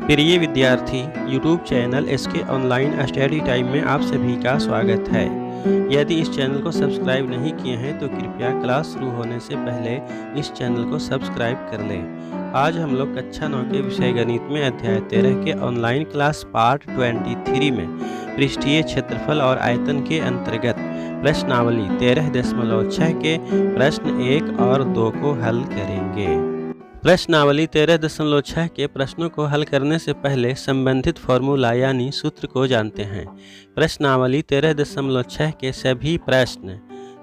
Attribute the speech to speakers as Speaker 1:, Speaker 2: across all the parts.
Speaker 1: प्रिय विद्यार्थी, YouTube channel SK online study time में आप सभी का स्वागत है। यदि इस चैनल को सब्सक्राइब नहीं किए हैं तो कृपया क्लास शुरू होने से पहले इस चैनल को सब्सक्राइब कर लें। आज हम लोग कक्षा 9 के विषय गणित में अध्याय 13 के ऑनलाइन क्लास पार्ट 23 में पृष्ठीय क्षेत्रफल और आयतन के अंतर्गत प्रश्नावली 13.6 के प्रश्न 1 और 2 को हल करेंगे। प्रश्नावली 13.6 के प्रश्नों को हल करने से पहले संबंधित फॉर्मूला यानी सूत्र को जानते हैं। प्रश्नावली 13.6 के सभी प्रश्न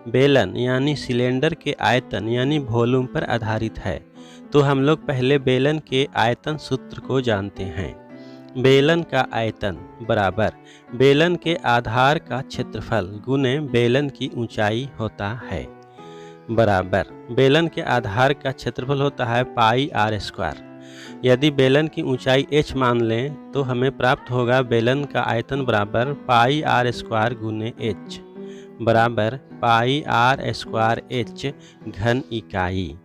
Speaker 1: बेलन यानी सिलेंडर के आयतन यानी वॉल्यूम पर आधारित है। तो हम लोग पहले बेलन के आयतन सूत्र को जानते हैं। बेलन का आयतन बराबर बेलन के आधार का क्षेत्रफल गुने बेलन की ऊंचाई होता है, बराबर बेलन के आधार का क्षेत्रफल होता है पाई आर स्क्वायर। यदि बेलन की ऊंचाई h मान लें तो हमें प्राप्त होगा बेलन का आयतन बराबर पाई आर स्क्वायर गुने h बराबर पाई आर स्क्वायर h घन इकाई।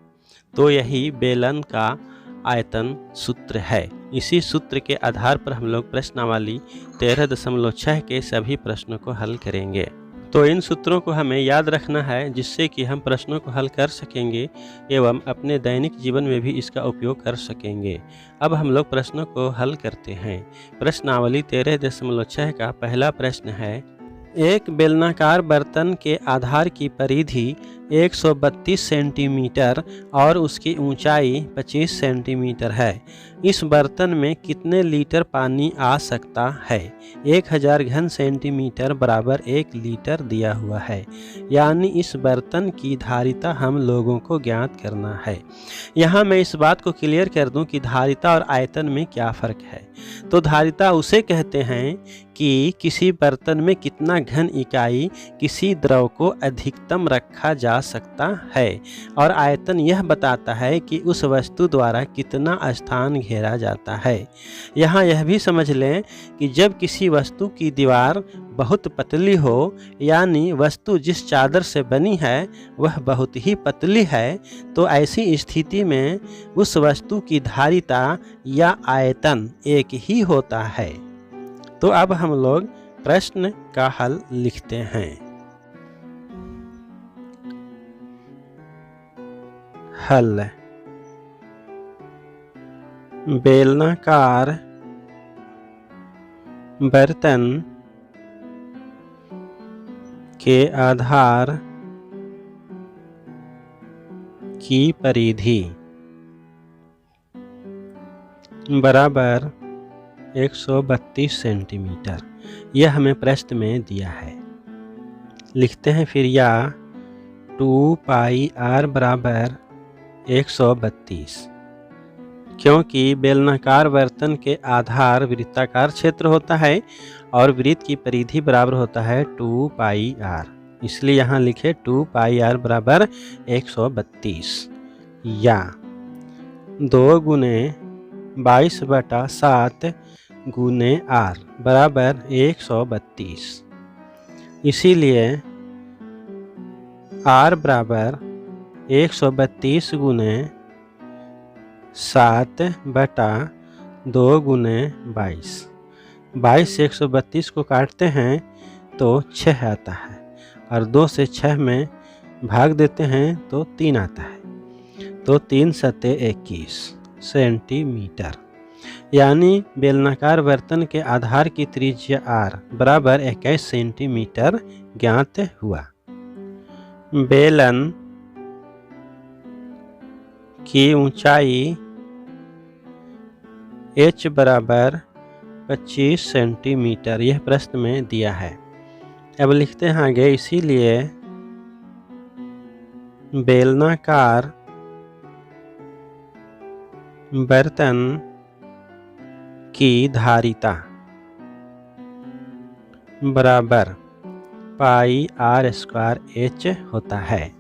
Speaker 1: तो यही बेलन का आयतन सूत्र है। इसी सूत्र के आधार पर हम लोग प्रश्नावली 13.6 के सभी प्रश्नों को हल करेंगे। तो इन सूत्रों को हमें याद रखना है जिससे कि हम प्रश्नों को हल कर सकेंगे एवं अपने दैनिक जीवन में भी इसका उपयोग कर सकेंगे। अब हम लोग प्रश्नों को हल करते हैं। प्रश्नावली 13.6 का पहला प्रश्न है, एक बेलनाकार बर्तन के आधार की परिधि 132 सेंटीमीटर और उसकी ऊंचाई 25 सेंटीमीटर है। इस बर्तन में कितने लीटर पानी आ सकता है? 1000 घन सेंटीमीटर बराबर 1 लीटर दिया हुआ है। यानी इस बर्तन की धारिता हम लोगों को ज्ञात करना है। यहाँ मैं इस बात को क्लियर कर दूं कि धारिता और आयतन में क्या फ़र्क है। तो धारिता उसे कहते हैं कि किसी बर्तन में कितना घन इकाई किसी द्रव को अधिकतम रखा जा सकता है, और आयतन यह बताता है कि उस वस्तु द्वारा कितना स्थान घेरा जाता है। यहाँ यह भी समझ लें कि जब किसी वस्तु की दीवार बहुत पतली हो, यानी वस्तु जिस चादर से बनी है वह बहुत ही पतली है, तो ऐसी स्थिति में उस वस्तु की धारिता या आयतन एक ही होता है। तो अब हम लोग प्रश्न का हल लिखते हैं। हल, बेलनाकार बर्तन के आधार की परिधि बराबर 132 सेंटीमीटर। यह हमें प्रश्न में दिया है। लिखते हैं फिर या 2 पाई आर बराबर 132, क्योंकि बेलनाकार बर्तन के आधार वृत्ताकार क्षेत्र होता है और वृत्त की परिधि बराबर होता है 2 पाई आर। इसलिए यहाँ लिखे 2 पाई आर बराबर 132 या 2 गुने 22/7 गुने आर बराबर 132। इसीलिए आर बराबर 132 गुने 7/2 गुने 22। 22 से 132 को काटते हैं तो 6 आता है, और 2 से 6 में भाग देते हैं तो 3 आता है। तो 3 सते 21 सेंटीमीटर। यानी बेलनाकार बर्तन के आधार की त्रिज्या r बराबर 21 सेंटीमीटर ज्ञात हुआ। बेलन की ऊंचाई h बराबर 25 सेंटीमीटर यह प्रश्न में दिया है। अब लिखते हैं आगे, इसीलिए बेलनाकार बर्तन की धारिता बराबर पाई आर स्क्वायर h होता है।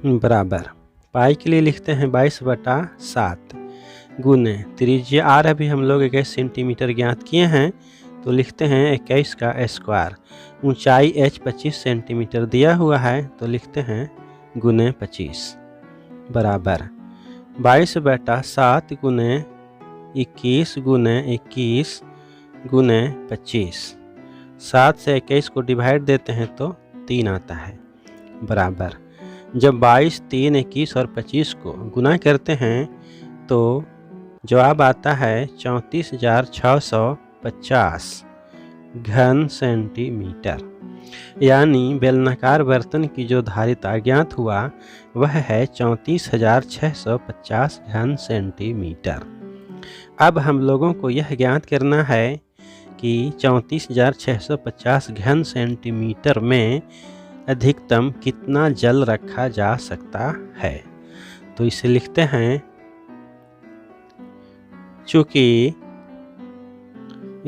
Speaker 1: बराबर पाई के लिए लिखते हैं 22/7 गुने त्रिज्या r अभी हम लोग 21 सेंटीमीटर ज्ञात किए हैं, तो लिखते हैं 21 का स्क्वायर। ऊंचाई h 25 सेंटीमीटर दिया हुआ है, तो लिखते हैं गुने 25 बराबर 22/7 गुने 21 गुने 21 गुने 25। 7 से 21 को डिवाइड देते हैं तो 3 आता है, बराबर। जब 22, 3, 21 और 25 को गुना करते हैं तो जवाब आता है 34,650 घन सेंटीमीटर। यानी बेलनाकार बर्तन की जो धारिता ज्ञात हुआ वह है 34,650 घन सेंटीमीटर। अब हम लोगों को यह ज्ञात करना है कि 34,650 घन सेंटीमीटर में अधिकतम कितना जल रखा जा सकता है। तो इसे लिखते हैं, चूँकि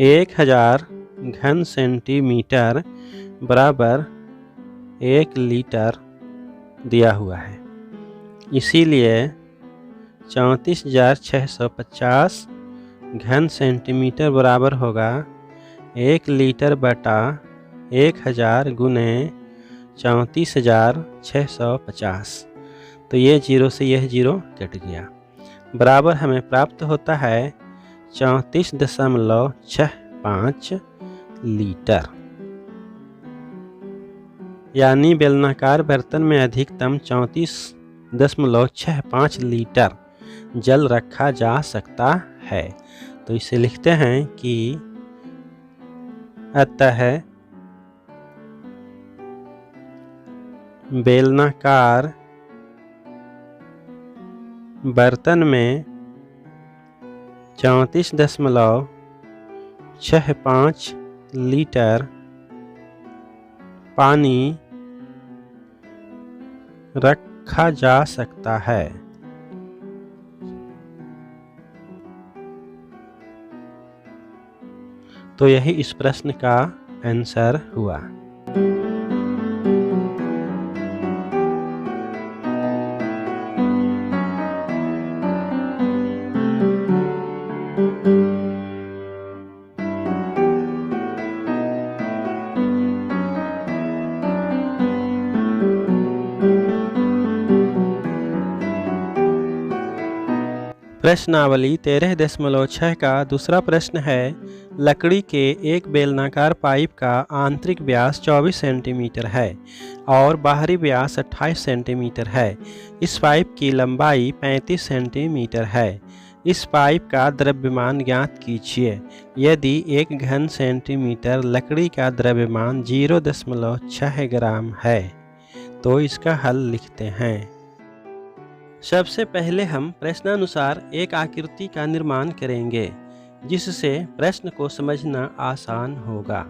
Speaker 1: 1000 घन सेंटीमीटर बराबर 1 लीटर दिया हुआ है, इसीलिए 34,650 घन सेंटीमीटर बराबर होगा 1 लीटर बटा 1000 गुने 34,650। तो ये 0 से यह 0 कट गया, बराबर हमें प्राप्त होता है 34.65 लीटर। यानी बेलनाकार बर्तन में अधिकतम 34.65 लीटर जल रखा जा सकता है। तो इसे लिखते हैं कि अतः बेलनाकार बर्तन में 34.65 लीटर पानी रखा जा सकता है। तो यही इस प्रश्न का आंसर हुआ। प्रश्नावली 13.6 का दूसरा प्रश्न है, लकड़ी के एक बेलनाकार पाइप का आंतरिक व्यास 24 सेंटीमीटर है और बाहरी व्यास 28 सेंटीमीटर है। इस पाइप की लंबाई 35 सेंटीमीटर है। इस पाइप का द्रव्यमान ज्ञात कीजिए। यदि 1 घन सेंटीमीटर लकड़ी का द्रव्यमान 0.6 ग्राम है तो इसका हल लिखते हैं। सबसे पहले हम प्रश्नानुसार एक आकृति का निर्माण करेंगे जिससे प्रश्न को समझना आसान होगा।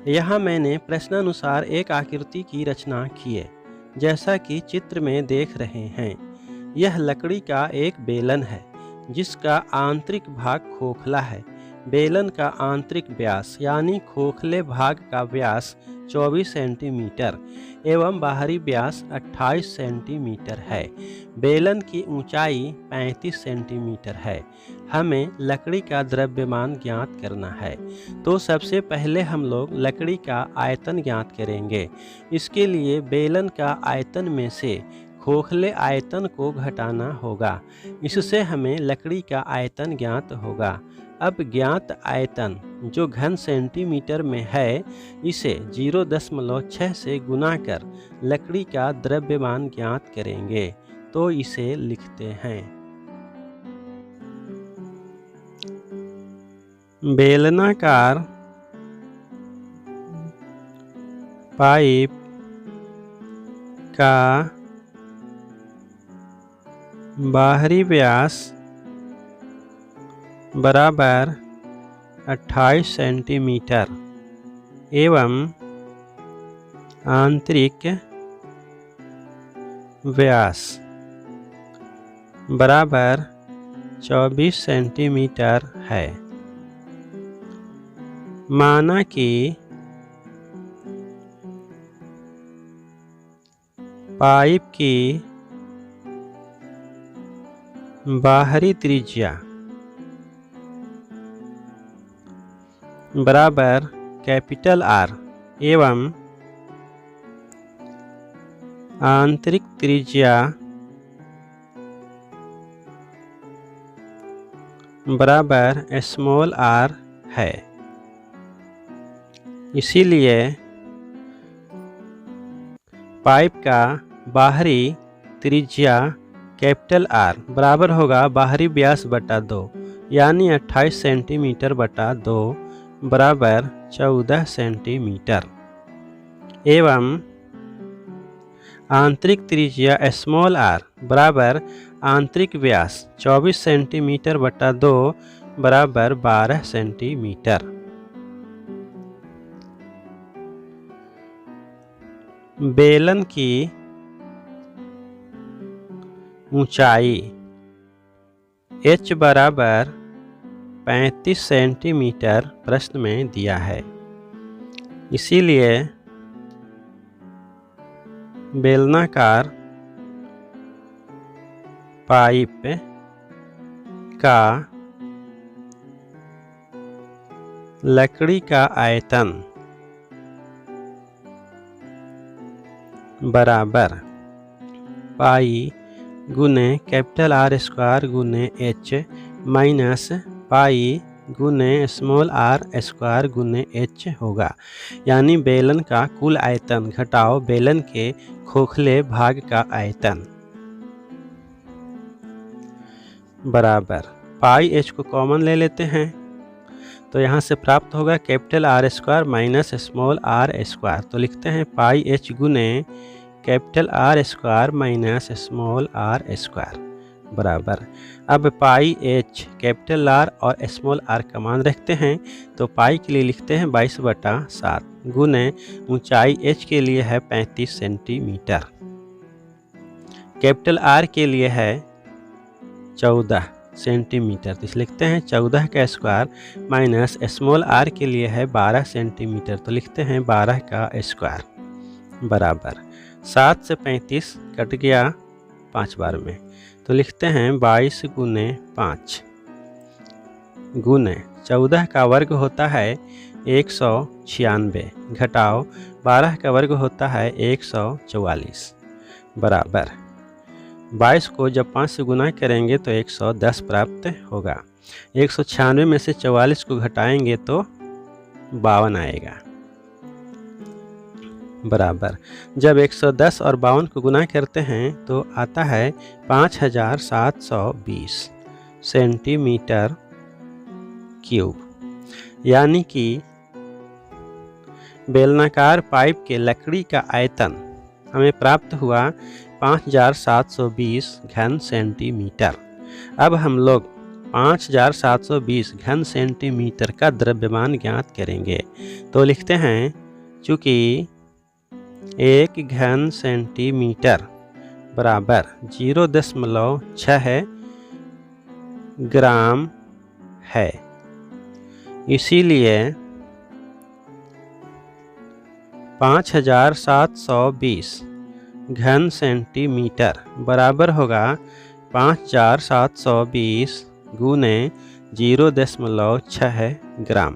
Speaker 1: यहाँ मैंने प्रश्नानुसार एक आकृति की रचना की है, जैसा कि चित्र में देख रहे हैं। यह लकड़ी का एक बेलन है जिसका आंतरिक भाग खोखला है। बेलन का आंतरिक व्यास यानी खोखले भाग का व्यास 24 सेंटीमीटर एवं बाहरी व्यास 28 सेंटीमीटर है। बेलन की ऊंचाई 35 सेंटीमीटर है। हमें लकड़ी का द्रव्यमान ज्ञात करना है। तो सबसे पहले हम लोग लकड़ी का आयतन ज्ञात करेंगे। इसके लिए बेलन का आयतन में से खोखले आयतन को घटाना होगा। इससे हमें लकड़ी का आयतन ज्ञात होगा। अब ज्ञात आयतन जो घन सेंटीमीटर में है, इसे 0.6 से गुना कर लकड़ी का द्रव्यमान ज्ञात करेंगे। तो इसे लिखते हैं। बेलनाकार पाइप का बाहरी व्यास बराबर 28 सेंटीमीटर एवं आंतरिक व्यास बराबर 24 सेंटीमीटर है। माना कि पाइप की बाहरी त्रिज्या बराबर कैपिटल आर एवं आंतरिक त्रिज्या बराबर स्मॉल आर है। इसीलिए पाइप का बाहरी त्रिज्या कैपिटल आर बराबर होगा बाहरी व्यास बटा 2 यानी 28 सेंटीमीटर बटा 2 बराबर 14 सेंटीमीटर एवं आंतरिक त्रिज्या स्मॉल आर बराबर आंतरिक व्यास 24 सेंटीमीटर बटा 2 बराबर 12 सेंटीमीटर। बेलन की ऊंचाई h बराबर 35 सेंटीमीटर प्रश्न में दिया है। इसीलिए बेलनाकार पाइप का लकड़ी का आयतन बराबर पाई गुने कैपिटल आर स्क्वायर गुने एच माइनस पाई गुने स्मॉल आर स्क्वायर गुने एच होगा। यानी बेलन का कुल आयतन घटाओ बेलन के खोखले भाग का आयतन बराबर पाई एच को कॉमन ले लेते हैं तो यहाँ से प्राप्त होगा capital R square minus small R square. तो लिखते हैं पाई एच गुने capital R square minus small R square बराबर। अब पाई एच कैपिटल आर और स्मॉल आर का मान रखते हैं तो पाई के लिए लिखते हैं 22/7 गुने ऊंचाई एच के लिए है 35 सेंटीमीटर, कैपिटल आर के लिए है 14 सेंटीमीटर तो इसे लिखते हैं 14 का स्क्वायर माइनस स्मॉल आर के लिए है 12 सेंटीमीटर तो लिखते हैं 12 का स्क्वायर बराबर 7 से 35 कट गया 5 बार में तो लिखते हैं 22 गुने 5 गुने 14 का वर्ग होता है 196 घटाओ 12 का वर्ग होता है 144 बराबर 22 को जब 5 से गुना करेंगे तो 110 प्राप्त होगा। 196 में से 44 को घटाएंगे तो 52 आएगा बराबर। जब 110 और 52 को गुना करते हैं तो आता है 5720 सेंटीमीटर क्यूब। यानी कि बेलनाकार पाइप के लकड़ी का आयतन हमें प्राप्त हुआ 5720 घन सेंटीमीटर। अब हम लोग 5720 घन सेंटीमीटर का द्रव्यमान ज्ञात करेंगे तो लिखते हैं चूँकि 1 घन सेंटीमीटर बराबर 0.6 ग्राम है। इसीलिए 5720 घन सेंटीमीटर बराबर होगा 5720 गुने 0.6 ग्राम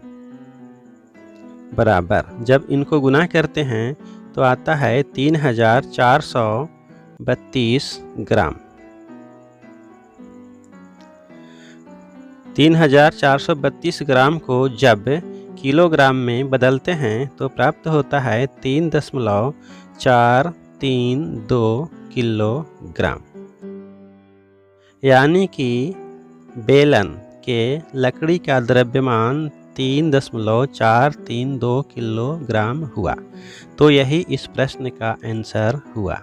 Speaker 1: बराबर। जब इनको गुना करते हैं तो आता है 3432 ग्राम। 3432 ग्राम को जब किलोग्राम में बदलते हैं तो प्राप्त होता है 3.432 किलोग्राम। यानी कि बेलन के लकड़ी का द्रव्यमान 3.432 किलोग्राम हुआ। तो यही इस प्रश्न का आंसर हुआ।